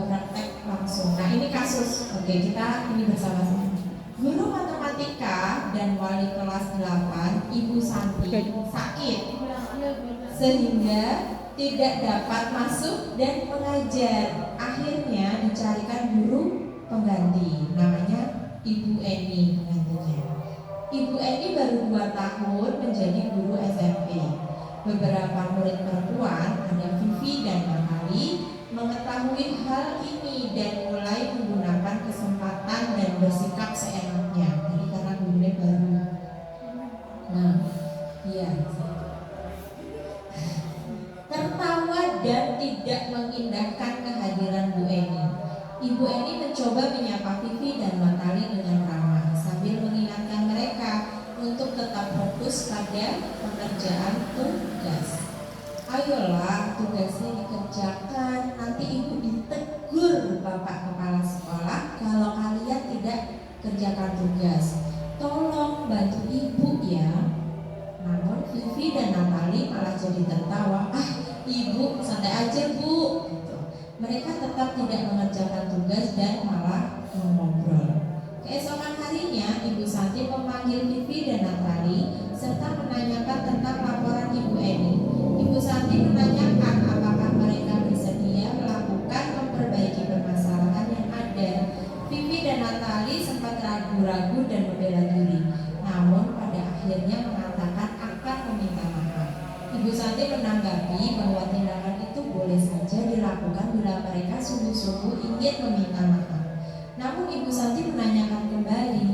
Praktek langsung. Nah, ini kasus. Oke, kita ini bersama-sama. Guru matematika dan wali kelas 8, Ibu Santi, sakit sehingga tidak dapat masuk dan mengajar. Akhirnya dicarikan guru pengganti, namanya Ibu Eni penggantinya. Ibu Eni baru 2 tahun menjadi guru SMP. Beberapa murid perempuan, ada Vivi dan Makali, mengetahui hal ini dan mulai menggunakan kesempatan dan bersikap seenaknya. Jadi karena gurunya baru. Nah, iya. Tertawa dan tidak mengindahkan kehadiran Bu Eni. Ibu Eni mencoba menyapa Vivi dan Natali dengan ramah sambil mengingatkan mereka untuk tetap fokus pada pengerjaan tugas. Ayolah, tugasnya dikerjakan. Nanti ibu ditegur Bapak Kepala Sekolah kalau kalian tidak kerjakan tugas. Tolong bantu ibu ya. Namun Vivi dan Natali malah jadi tertawa. Ah, ibu santai aja bu. Gitu. Mereka tetap tidak mengerjakan tugas dan malah ngobrol. Keesokan harinya, Ibu Santi memanggil Vivi dan Natali serta menanyakan tentang laporan Ibu Eni. Ibu Santi menanyakan apakah mereka bersedia melakukan memperbaiki permasalahan yang ada. Vivi dan Natali sempat ragu-ragu dan membela diri, namun pada akhirnya mengatakan akan meminta maaf. Ibu Santi menanggapi bahwa tindakan itu boleh saja dilakukan bila mereka sungguh-sungguh ingin meminta maaf. Namun Ibu Santi menanyakan kembali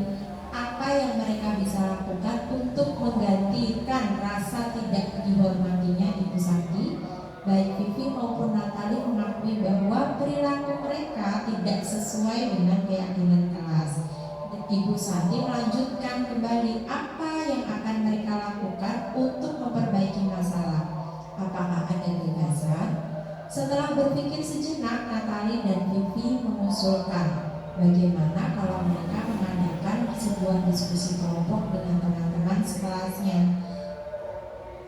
apa yang mereka bisa lakukan untuk menggantikan rasa tidak dihormatinya Ibu Santi. Baik Vivi maupun Natali mengakui bahwa perilaku mereka tidak sesuai dengan keyakinan kelas. Ibu Santi melanjutkan kembali apa yang akan mereka lakukan untuk memperbaiki masalah. Apakah ada gagasan? Setelah berpikir sejenak, Natali dan Vivi mengusulkan, bagaimana kalau mereka mengadakan sebuah diskusi kelompok dengan teman-teman sekelasnya.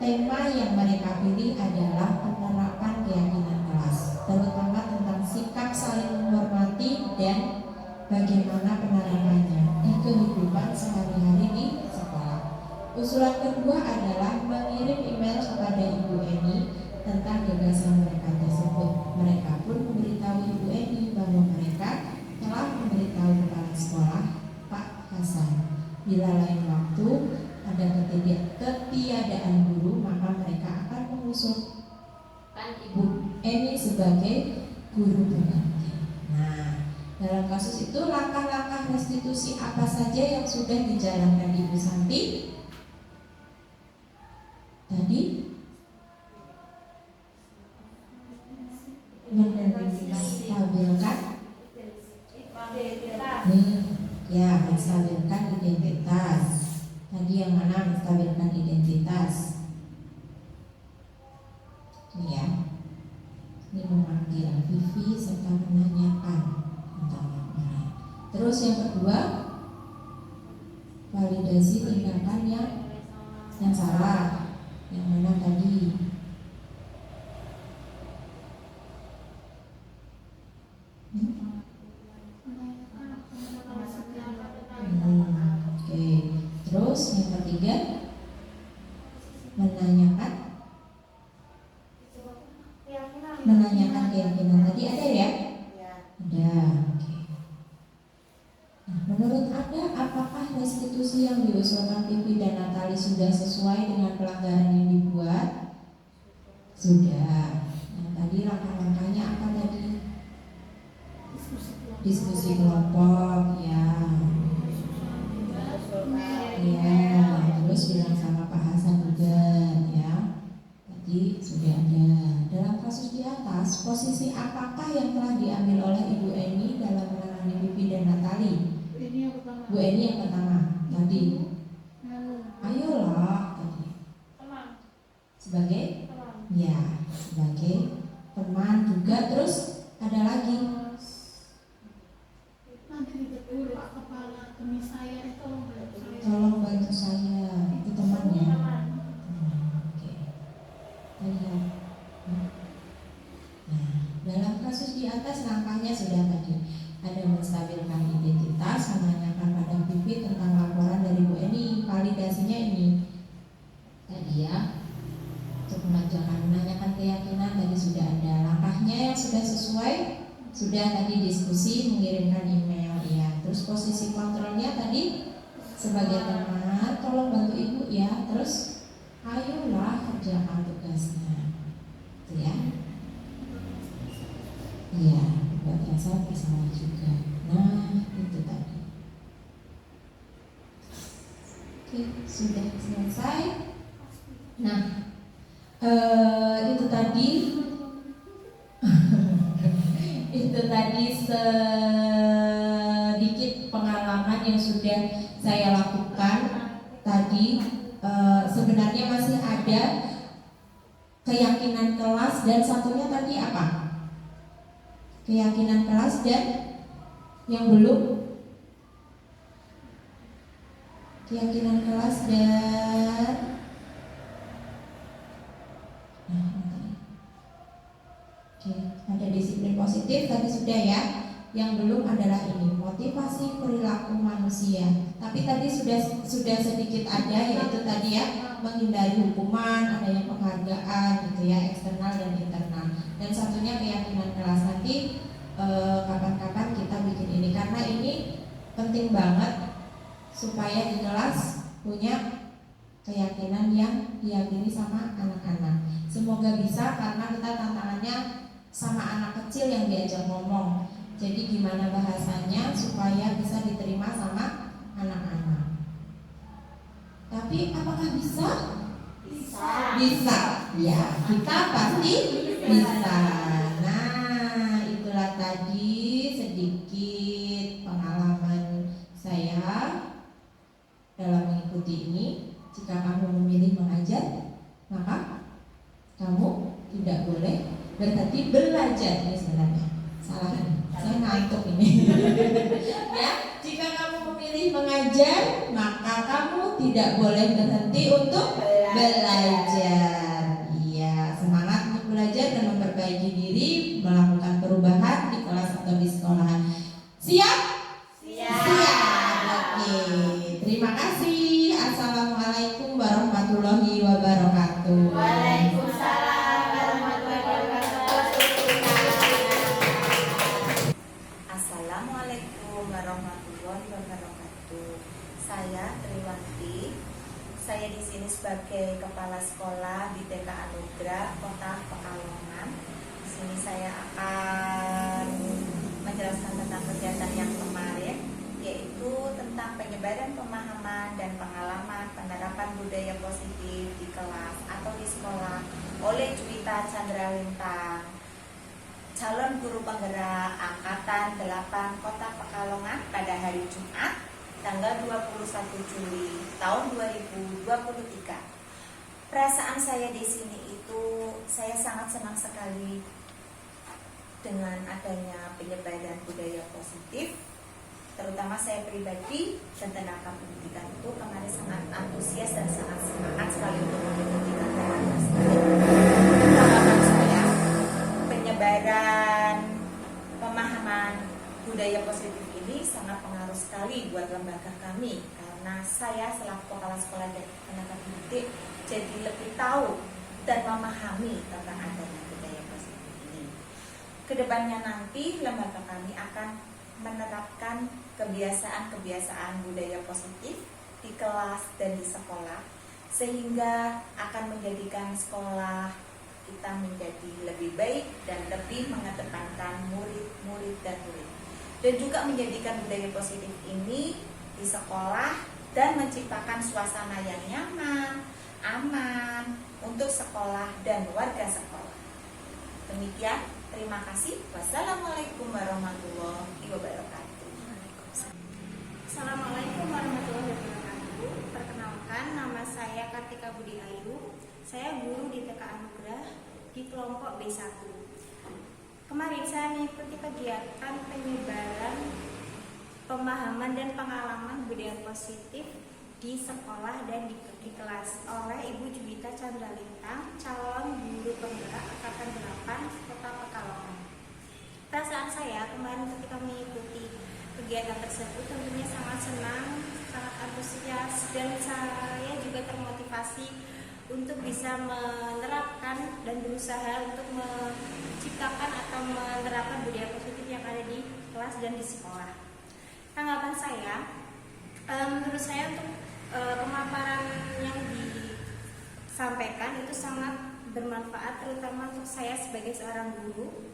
Tema yang mereka pilih adalah penerapan keyakinan kelas, terutama tentang sikap saling menghormati dan bagaimana penerapannya di kehidupan sehari-hari di sekolah. Usulan kedua adalah mengirim email kepada Ibu Eni tentang gagasan mereka tersebut. Mereka pun memberitahu Ibu Eni bahwa mereka telah memberitahu kepala sekolah Pak Hasan. Bila lain waktu ada ketiadaan guru, maka mereka akan mengusulkan Ibu Eni sebagai guru pengganti. Nah, dalam kasus itu langkah-langkah restitusi apa saja yang sudah dijalankan Ibu Santi? Tadi menstabilkan ya, menstabilkan identitas. Tadi yang mana menstabilkan identitas? Ini ya. Ini memanggil Vivi serta menanyakan tentang laporan. Terus yang kedua, validasi tindakan yang salah. Yang mana tadi? Oke. Terus yang ketiga, menanyakan keyakinan. Tadi ada ya? Ada. Oke. Nah, menurut Anda, apakah restitusi yang diusulkan Vivi dan Natali sudah sesuai dengan pelanggaran yang dibuat? Sudah. Nah, tadi langkah-langkahnya apa tadi? Diskusi kelompok, ya. Ya, terus bilang sama Pak Hasan juga, ya. Tadi sudah ada. Dalam kasus di atas, posisi apakah yang telah diambil oleh Ibu Eni dalam menangani Vivi dan Natali? Bu Eni yang pertama. Tadi. Ayolah tadi. Sebagai? Ya, sebagai teman juga. Terus ada lagi. Nanti ditegur Pak Kepala demi saya, Tolong bantu saya. Itu temannya. Oke. Lihat. Nah, dalam kasus di atas langkahnya sudah tadi. Ada menstabilkan identitas, menanyakan pada Vivi tentang laporan dari Bu Eni. Validasinya ini tadi ya. Untuk menanyakan keyakinan tadi sudah ada. Langkahnya yang sudah sesuai, sudah tadi diskusi, mengirimkan email ya. Terus posisi kontrolnya tadi sebagai teman, tolong bantu ibu ya. Terus ayolah kerjakan tugasnya, itu ya. Iya, buat rasa bersalah juga. Nah, itu tadi. Oke, sudah selesai. Nah, itu tadi dari sedikit pengalaman yang sudah saya lakukan tadi, sebenarnya masih ada keyakinan kelas dan satunya tadi apa? Keyakinan kelas dan yang belum, keyakinan kelas dan oke, ada disiplin positif tadi sudah ya. Yang belum adalah ini, motivasi perilaku manusia. Tapi tadi sudah sedikit ada, yaitu tadi ya, menghindari hukuman, adanya penghargaan gitu ya, eksternal dan internal. Dan satunya keyakinan kelas. Nanti kapan-kapan kita bikin ini, karena ini penting banget supaya di kelas punya keyakinan yang diyakini sama anak-anak. Semoga bisa, karena kita tantangannya sama anak kecil yang diajak ngomong. Jadi gimana bahasanya supaya bisa diterima sama anak-anak. Tapi apakah bisa? Bisa. Bisa. Ya, kita pasti bisa. Nah, itulah tadi sedikit pengalaman saya dalam mengikuti ini. Jika kamu memilih mengajar, maka kamu tidak boleh berhenti belajar. Ini sebenarnya salah, saya ngantuk ini. Ya, jika kamu memilih mengajar, maka kamu tidak boleh berhenti untuk belajar. Iya, semangat untuk belajar dan memperbaiki diri, melakukan perubahan di kelas atau di sekolahan. Siap? Siap. Oke, terima kasih. Assalamualaikum warahmatullahi wabarakatuh. Waalaikumsalam warahmatullahi wabarakatuh. Assalamualaikum warahmatullahi wabarakatuh. Saya Triwanti. Saya di sini sebagai kepala sekolah di TK Anugrah Kota Pekalongan. Di sini saya akan menjelaskan tentang kegiatan yang kemarin, yaitu tentang penyebaran pemahaman dan pengalaman penerapan budaya positif di kelas atau di sekolah oleh Juwita Chandrawintang, calon guru penggerak angkatan 8 Kota Pekalongan pada hari Jumat tanggal 21 Juli tahun 2023. Perasaan saya di sini itu saya sangat senang sekali dengan adanya penyebaran budaya positif. Terutama saya pribadi dan tenaga pendidikan itu kemarin sangat antusias dan sangat semangat sekali untuk mengikuti kegiatan tersebut. Pengalaman saya, penyebaran pemahaman budaya positif ini sangat pengaruh sekali buat lembaga kami, karena saya selaku kepala sekolah dan tenaga pendidik jadi lebih tahu dan memahami tentang adanya budaya positif ini. Kedepannya nanti lembaga kami akan menerapkan kebiasaan-kebiasaan budaya positif di kelas dan di sekolah, sehingga akan menjadikan sekolah kita menjadi lebih baik dan lebih mengedepankan murid-murid dan murid, dan juga menjadikan budaya positif ini di sekolah dan menciptakan suasana yang nyaman, aman untuk sekolah dan warga sekolah. Demikian, terima kasih. Wassalamualaikum warahmatullahi wabarakatuh. Assalamualaikum warahmatullahi wabarakatuh. Perkenalkan, nama saya Kartika Budi Ayu. Saya guru di TK Anugrah di kelompok B1. Kemarin saya mengikuti kegiatan penyebaran pemahaman dan pengalaman budaya positif di sekolah dan di kelas oleh Ibu Juwita Chandrawintang, calon guru penggerak angkatan 8 Kota Pekalongan. Perasaan saya kemarin ketika mengikuti kegiatan tersebut tentunya sangat senang, sangat antusias, dan saya juga termotivasi untuk bisa menerapkan dan berusaha untuk menciptakan atau menerapkan budaya positif yang ada di kelas dan di sekolah. Tanggapan saya, menurut saya untuk pemaparan yang disampaikan itu sangat bermanfaat, terutama untuk saya sebagai seorang guru.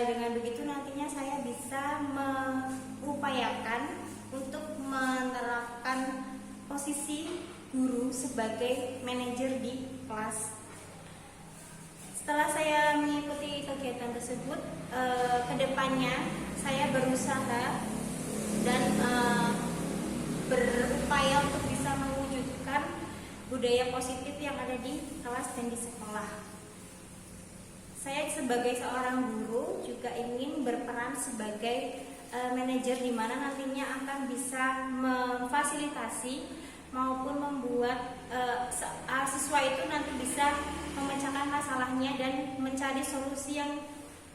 Dengan begitu nantinya saya bisa mengupayakan untuk menerapkan posisi guru sebagai manajer di kelas. Setelah saya mengikuti kegiatan kegiatan tersebut, kedepannya saya berusaha dan berupaya untuk bisa mewujudkan budaya positif yang ada di kelas dan di sekolah. Saya sebagai seorang guru juga ingin berperan sebagai manajer, di mana nantinya akan bisa memfasilitasi maupun membuat siswa itu nanti bisa memecahkan masalahnya dan mencari solusi yang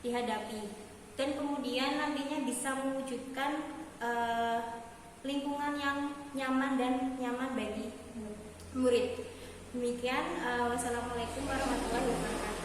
dihadapi, dan kemudian nantinya bisa mewujudkan lingkungan yang nyaman bagi murid. Demikian, wassalamualaikum warahmatullahi wabarakatuh.